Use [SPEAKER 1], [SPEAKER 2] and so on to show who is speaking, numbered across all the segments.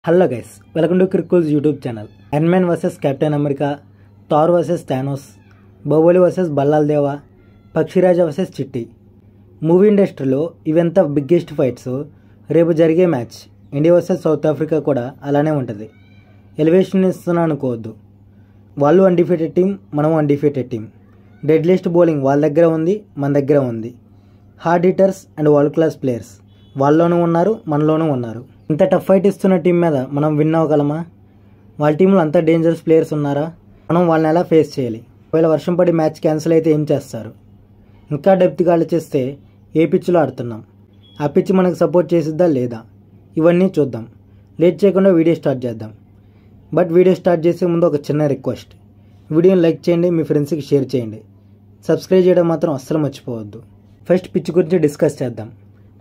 [SPEAKER 1] Hello guys, welcome to క్రిక్కుల్స్ YouTube channel. Iron Man versus Captain America, Thor versus Thanos, Baahubali versus Bhallala Deva, Pakshiraja versus చిట్టి. Movie ఇండస్ట్రీలో ఇవంతా biggest fights. రేపు జరిగే match India versus South Africa కూడా అలానే ఉంటుంది. ఎలివేషన్ ఇస్తున్నా అనుకోవద్దు. వాళ్ళు అన్డిఫీటెడ్ టీం, మనం undefeated team. Deadliest bowling వాళ్ళ దగ్గర ఉంది, మన దగ్గర ఉంది. Hard hitters and world class players వాళ్ళలోనూ ఉన్నారు, మనలోనూ ఉన్నారు. ఇంత టఫ్ ఫైట్ ఇస్తున్న టీం మీద మనం విన్ అవ్వగలమా? వాళ్ళ టీంలో అంత డేంజరస్ ప్లేయర్స్ ఉన్నారా? మనం వాళ్ళని ఎలా ఫేస్ చేయాలి? ఒకవేళ వర్షం పడి మ్యాచ్ క్యాన్సిల్ అయితే ఏం చేస్తారు? ఇంకా డెప్త్గా ఆలోచిస్తే ఏ పిచ్లో ఆడుతున్నాం, ఆ పిచ్ మనకు సపోర్ట్ చేసిద్దా లేదా, ఇవన్నీ చూద్దాం. లేట్ చేయకుండా వీడియో స్టార్ట్ చేద్దాం. బట్ వీడియో స్టార్ట్ చేసే ముందు ఒక చిన్న రిక్వెస్ట్, వీడియోని లైక్ చేయండి, మీ ఫ్రెండ్స్కి షేర్ చేయండి, సబ్స్క్రైబ్ చేయడం మాత్రం అస్సలు మర్చిపోవద్దు. ఫస్ట్ పిచ్ గురించి డిస్కస్ చేద్దాం.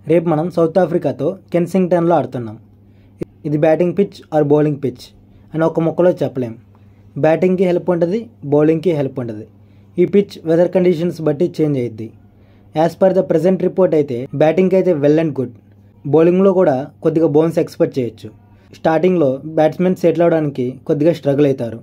[SPEAKER 1] రేపు మనం సౌత్ ఆఫ్రికాతో కెన్సింగ్టన్లో ఆడుతున్నాం. ఇది batting pitch are bowling pitch అని ఒక ముక్కలో చెప్పలేం. బ్యాటింగ్కి హెల్ప్ ఉంటుంది, బౌలింగ్కి హెల్ప్ ఉంటుంది. ఈ పిచ్ వెదర్ కండిషన్స్ బట్టి చేంజ్ అయ్యిద్ది. As per the present report అయితే బ్యాటింగ్కి అయితే వెల్ అండ్ గుడ్. బౌలింగ్లో కూడా కొద్దిగా బౌన్స్ ఎక్స్పెక్ట్ చేయొచ్చు. స్టార్టింగ్లో బ్యాట్స్మెన్ సెటిల్ అవడానికి కొద్దిగా స్ట్రగుల్ అవుతారు.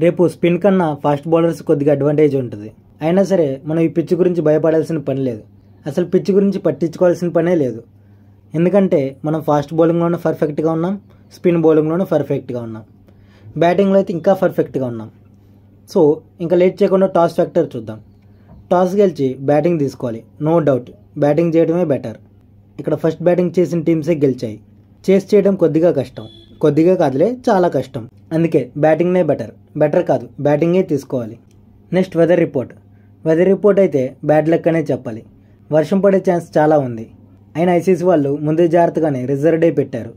[SPEAKER 1] రేపు స్పిన్ కన్నా ఫాస్ట్ బౌలర్స్ కొద్దిగా అడ్వాంటేజ్ ఉంటుంది. అయినా సరే మనం ఈ పిచ్ గురించి భయపడాల్సిన పని లేదు. అసలు పిచ్ గురించి పట్టించుకోవాల్సిన పనే లేదు. ఎందుకంటే మనం ఫాస్ట్ బౌలింగ్లోనూ పర్ఫెక్ట్గా ఉన్నాం, స్పిన్ బౌలింగ్లోనూ పర్ఫెక్ట్గా ఉన్నాం, బ్యాటింగ్లో అయితే ఇంకా పర్ఫెక్ట్గా ఉన్నాం. సో ఇంకా లేట్ చేయకుండా టాస్ ఫ్యాక్టర్ చూద్దాం. టాస్ గెలిచి బ్యాటింగ్ తీసుకోవాలి. నో డౌట్ బ్యాటింగ్ చేయడమే బెటర్. ఇక్కడ ఫస్ట్ బ్యాటింగ్ చేసిన టీమ్సే గెలిచాయి. చేస్ చేయడం కొద్దిగా కష్టం, కొద్దిగా కాదులే చాలా కష్టం. అందుకే బ్యాటింగ్నే బెటర్ కాదు, బ్యాటింగే తీసుకోవాలి. Next weather report. Weather report అయితే బ్యాడ్ లక్ అనే చెప్పాలి. వర్షం పడే ఛాన్స్ చాలా ఉంది. అయినా ఐసీసీ వాళ్ళు ముందే జాగ్రత్తగానే రిజర్వ్ డే పెట్టారు.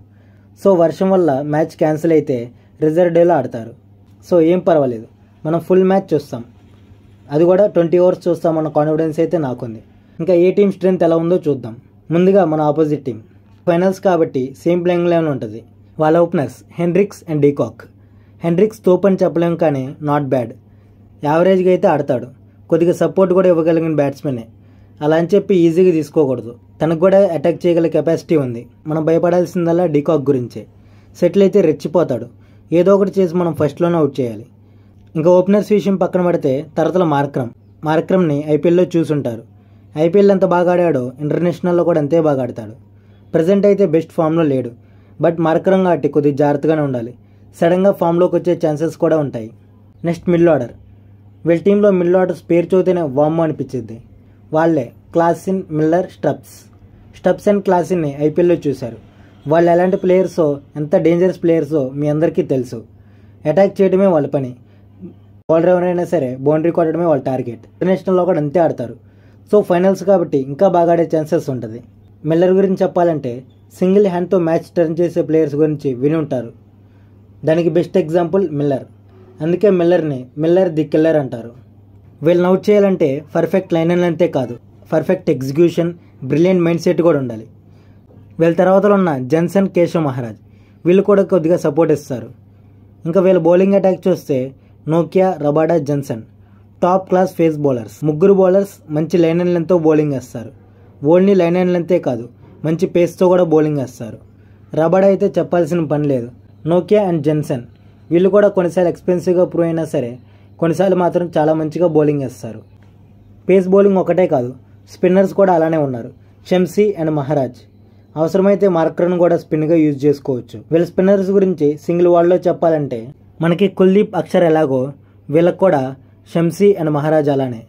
[SPEAKER 1] సో వర్షం వల్ల మ్యాచ్ క్యాన్సిల్ అయితే రిజర్వ్ డేలో ఆడతారు. సో ఏం పర్వాలేదు, మనం ఫుల్ మ్యాచ్ చూస్తాం. అది కూడా 20 ఓవర్స్ చూస్తామన్న కాన్ఫిడెన్స్ అయితే నాకుంది. ఇంకా ఏ టీం స్ట్రెంత్ ఎలా ఉందో చూద్దాం. ముందుగా మన ఆపోజిట్ టీం ఫైనల్స్ కాబట్టి సేమ్ ప్లేయింగ్ లెవెన్ ఉంటుంది. వాళ్ళ openers Hendricks and de Kock. Hendricks తోపు అని చెప్పలేం, కానీ నాట్ బ్యాడ్. యావరేజ్గా అయితే ఆడతాడు. కొద్దిగా సపోర్ట్ కూడా ఇవ్వగలిగిన బ్యాట్స్మెనే. అలా అని చెప్పి ఈజీగా తీసుకోకూడదు. తనకు కూడా అటాక్ చేయగల కెపాసిటీ ఉంది. మనం భయపడాల్సిందల్లా డీకాక్ గురించే. సెటిల్ అయితే రెచ్చిపోతాడు. ఏదో ఒకటి చేసి మనం ఫస్ట్లోనే అవుట్ చేయాలి. ఇంకా ఓపెనర్స్ విషయం పక్కన పడితే తర్వాతల మార్క్రమ్ని ఐపీఎల్లో చూసుంటారు. ఐపీఎల్ ఎంత బాగా ఆడాడో ఇంటర్నేషనల్లో కూడా అంతే బాగా ఆడతాడు. ప్రజెంట్ అయితే బెస్ట్ ఫామ్లో లేడు. బట్ మార్క్రమ్ కాబట్టి కొద్దిగా జాగ్రత్తగానే ఉండాలి. సడన్గా ఫామ్లోకి వచ్చే ఛాన్సెస్ కూడా ఉంటాయి. Next middle order. వీళ్ళ టీంలో మిడిల్ ఆర్డర్స్ పేరు చూస్తేనే వామ్మో అనిపించింది. వాళ్ళే క్లాసిన్, మిల్లర్, స్టబ్స్ అండ్ క్లాసిన్ని ఐపీఎల్లో చూశారు. వాళ్ళు ఎలాంటి ప్లేయర్సో, ఎంత డేంజరస్ ప్లేయర్సో మీ అందరికీ తెలుసు. అటాక్ చేయడమే వాళ్ళ పని. బౌలర్ ఎవరైనా సరే బౌండరీ కొట్టడమే వాళ్ళ టార్గెట్. ఇంటర్నేషనల్లో కూడా అంతే ఆడతారు. సో ఫైనల్స్ కాబట్టి ఇంకా బాగా ఆడే ఛాన్సెస్ ఉంటుంది. మిల్లర్ గురించి చెప్పాలంటే సింగిల్ హ్యాండ్తో మ్యాచ్ టర్న్ చేసే ప్లేయర్స్ గురించి విని ఉంటారు. దానికి బెస్ట్ ఎగ్జాంపుల్ మిల్లర్. అందుకే మిల్లర్ ది కిల్లర్ అంటారు. వీళ్ళని అవుట్ చేయాలంటే పర్ఫెక్ట్ లైన్ అండ్ లెంతే కాదు, perfect execution, brilliant mind set కూడా ఉండాలి. వీళ్ళ తర్వాత ఉన్న జన్సన్, కేశవ్ మహారాజ్ వీళ్ళు కూడా కొద్దిగా సపోర్ట్ ఇస్తారు. ఇంకా వీళ్ళ బౌలింగ్ అటాక్ చూస్తే నోకియా, Rabada, Jansen top class pace bowlers. ముగ్గురు బౌలర్స్ మంచి లైన్ అండ్ లెంత్తో బౌలింగ్ వేస్తారు. ఓన్లీ లైన్ అండ్ లెంతే కాదు, మంచి పేస్తో కూడా బౌలింగ్ వేస్తారు. రబాడా అయితే చెప్పాల్సిన పని లేదు. నోకియా అండ్ జన్సన్ వీళ్ళు కూడా కొన్నిసార్లు ఎక్స్పెన్సివ్గా ప్రూవ్ అయినా సరే కొన్నిసార్లు మాత్రం చాలా మంచిగా బౌలింగ్ వేస్తారు. పేస్ బౌలింగ్ ఒకటే కాదు, స్పిన్నర్స్ కూడా అలానే ఉన్నారు. Shamsi and Maharaj. అవసరమైతే మార్కర్ను కూడా స్పిన్గా యూజ్ చేసుకోవచ్చు. వీళ్ళ స్పిన్నర్స్ గురించి సింగిల్ వర్డ్లో చెప్పాలంటే మనకి కుల్దీప్, అక్షర్ ఎలాగో వీళ్ళకి కూడా షంసీ అండ్ మహారాజ్ అలానే.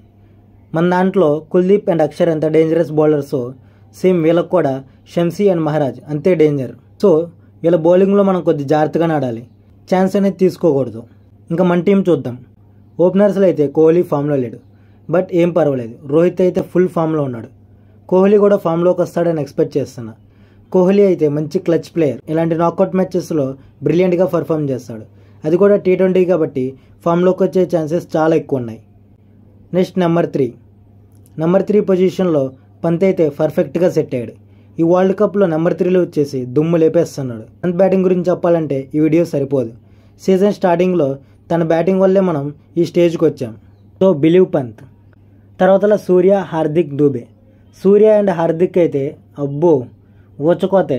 [SPEAKER 1] మన దాంట్లో కుల్దీప్ అండ్ అక్షర్ ఎంత డేంజరస్ బౌలర్సో సేమ్ వీళ్ళకి కూడా షంసీ అండ్ మహారాజ్ అంతే డేంజర్. సో వీళ్ళ బౌలింగ్లో మనం కొద్ది జాగ్రత్తగానే ఆడాలి, ఛాన్స్ అనేది తీసుకోకూడదు. ఇంకా మన టీం చూద్దాం. ఓపెనర్స్లో అయితే కోహ్లీ ఫామ్లో లేడు, బట్ ఏం పర్వాలేదు. రోహిత్ అయితే ఫుల్ ఫామ్లో ఉన్నాడు. కోహ్లీ కూడా ఫామ్లోకి వస్తాడని ఎక్స్పెక్ట్ చేస్తున్నా. కోహ్లీ అయితే మంచి క్లచ్ ప్లేయర్. ఇలాంటి నాకౌట్ మ్యాచెస్లో బ్రిలియంట్గా పర్ఫామ్ చేస్తాడు. అది కూడా T20 కాబట్టి ఫామ్లోకి వచ్చే ఛాన్సెస్ చాలా ఎక్కువ ఉన్నాయి. నెక్స్ట్ నెంబర్ 3 పొజిషన్లో పంత్ అయితే పర్ఫెక్ట్గా సెట్ అయ్యాడు. ఈ వరల్డ్ కప్లో నెంబర్ 3లో వచ్చేసి దుమ్ము లేపేస్తున్నాడు. పంత్ బ్యాటింగ్ గురించి చెప్పాలంటే ఈ వీడియో సరిపోదు. సీజన్ స్టార్టింగ్లో తన బ్యాటింగ్ వల్లే మనం ఈ స్టేజ్కి వచ్చాం. So believe Pant. తర్వాతల సూర్య, హార్దిక్, దూబే. సూర్య అండ్ హార్దిక్ అయితే అబ్బో ఊచకోతే.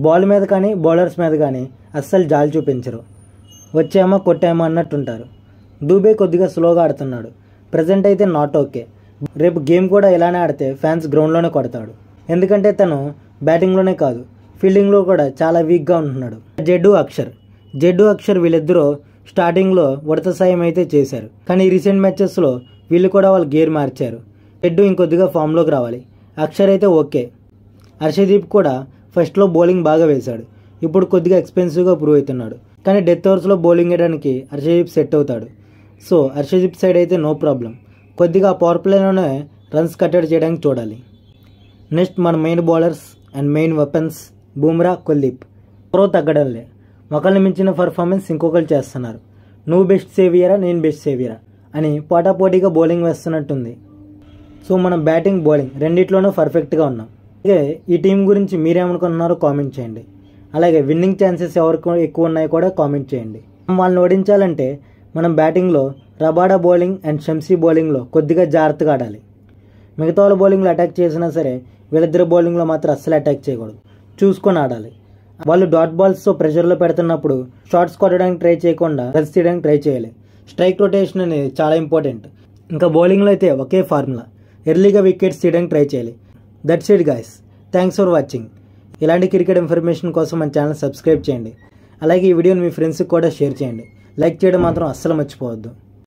[SPEAKER 1] బాల్ మీద కానీ బౌలర్స్ మీద కానీ అస్సలు జాలి చూపించరు. వచ్చామా కొట్టామా అన్నట్టుంటారు. దూబే కొద్దిగా స్లోగా ఆడుతున్నాడు. ప్రజెంట్ అయితే నాట్ ఓకే. రేపు గేమ్ కూడా ఇలానే ఆడితే ఫ్యాన్స్ గ్రౌండ్లోనే కొడతాడు. ఎందుకంటే తను బ్యాటింగ్లోనే కాదు ఫీల్డింగ్లో కూడా చాలా వీక్గా ఉంటున్నాడు. జడ్డు అక్షర్ వీళ్ళిద్దరూ స్టార్టింగ్లో ఉడత సాయం అయితే చేశారు. కానీ రీసెంట్ మ్యాచెస్లో వీళ్ళు కూడా వాళ్ళ గేర్ మార్చారు. జడ్డు ఇంకొద్దిగా ఫామ్లోకి రావాలి. అక్షర్ అయితే ఓకే. హర్షదీప్ కూడా ఫస్ట్లో బౌలింగ్ బాగా వేశాడు. ఇప్పుడు కొద్దిగా ఎక్స్పెన్సివ్గా ప్రూవ్ అవుతున్నాడు. కానీ డెత్ ఓవర్స్లో బౌలింగ్ వేయడానికి హర్షదీప్ సెట్ అవుతాడు. సో హర్షదీప్ సైడ్ అయితే నో ప్రాబ్లం. కొద్దిగా పవర్ ప్లేలోనే రన్స్ కట్టడి చేయడానికి చూడాలి. నెక్స్ట్ మన main bowlers and main weapons Bumrah, Kuldeep. ఎవరో తగ్గడం లే. ఒకరిని మించిన పర్ఫార్మెన్స్ ఇంకొకరు చేస్తున్నారు. నువ్వు బెస్ట్ సేవియరా నేను బెస్ట్ సేవియరా అని పోటాపోటీగా బౌలింగ్ వేస్తున్నట్టుంది. సో మనం బ్యాటింగ్ బౌలింగ్ రెండిట్లోనూ పర్ఫెక్ట్గా ఉన్నాం. అలాగే ఈ టీం గురించి మీరేమనుకుంటున్నారో కామెంట్ చేయండి. అలాగే విన్నింగ్ ఛాన్సెస్ ఎవరికి ఎక్కువ ఉన్నాయో కూడా కామెంట్ చేయండి. వాళ్ళని ఓడించాలంటే మనం బ్యాటింగ్లో రబాడా బౌలింగ్ అండ్ షంసీ బౌలింగ్లో కొద్దిగా జాగ్రత్తగా ఆడాలి. మిగతా వాళ్ళ బౌలింగ్లో అటాక్ చేసినా సరే వీళ్ళిద్దరు బౌలింగ్లో మాత్రం అస్సలు అటాక్ చేయకూడదు. చూసుకొని ఆడాలి. వాళ్ళు డాట్ బాల్స్తో ప్రెషర్లో పెడుతున్నప్పుడు షాట్స్ కొట్టడానికి ట్రై చేయకుండా రన్స్ తీయడానికి ట్రై చేయాలి. స్ట్రైక్ రొటేషన్ అనేది చాలా ఇంపార్టెంట్. ఇంకా బౌలింగ్లో అయితే ఒకే ఫార్ములా, ఎర్లీగా వికెట్స్ తీయడానికి ట్రై చేయాలి. That's it guys. Thanks for watching. ఇలాంటి క్రికెట్ ఇన్ఫర్మేషన్ కోసం మన ఛానల్ సబ్స్క్రైబ్ చేయండి. అలాగే ఈ వీడియోని మీ ఫ్రెండ్స్కి కూడా షేర్ చేయండి. లైక్ చేయడం మాత్రం అస్సలు మర్చిపోవద్దు.